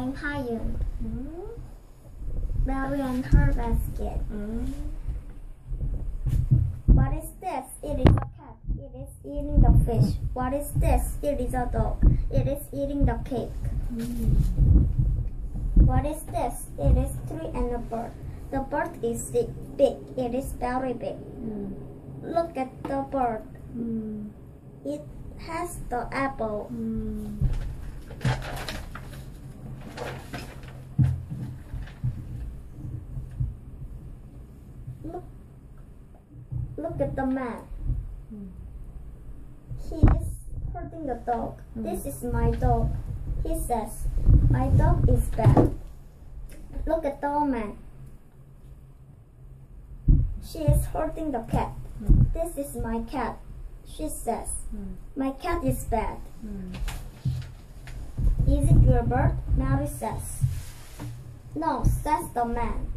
I'm Hyun. Mary and her basket. What is this? It is a cat. It is eating the fish. What is this? It is a dog. It is eating the cake. What is this? It is tree and a bird. The bird is big. It is very big. Look at the bird. It has the apple. Look at the man. He is hurting the dog. This is my dog. He says, my dog is bad. Look at the woman. She is hurting the cat. This is my cat. She says, my cat is bad. Is it your bird? Mary says. No, says the man.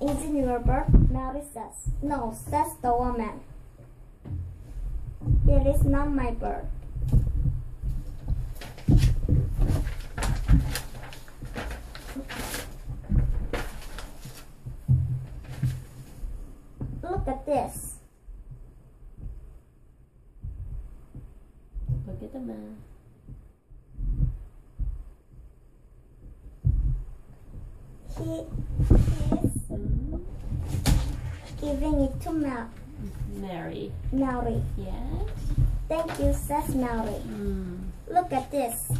Is it your bird? Mary says. No, says the woman. It is not my bird. Look at this. Look at the man. He is giving it to Mary. Mary. Yes. Thank you, says Mary. Look at this.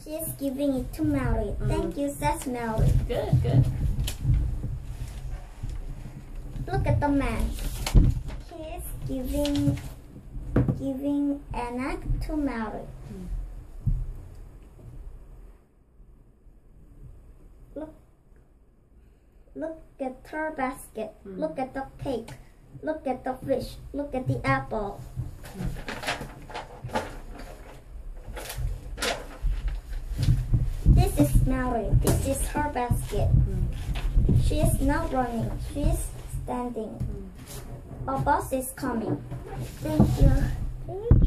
She is giving it to Mary. Thank you, says Mary. Good, good. Look at the man. He is giving an egg to Mary. Look at her basket. Look at the cake. Look at the fish. Look at the apple. This is Mary. This is her basket. She is not running. She is standing. A bus is coming. Thank you.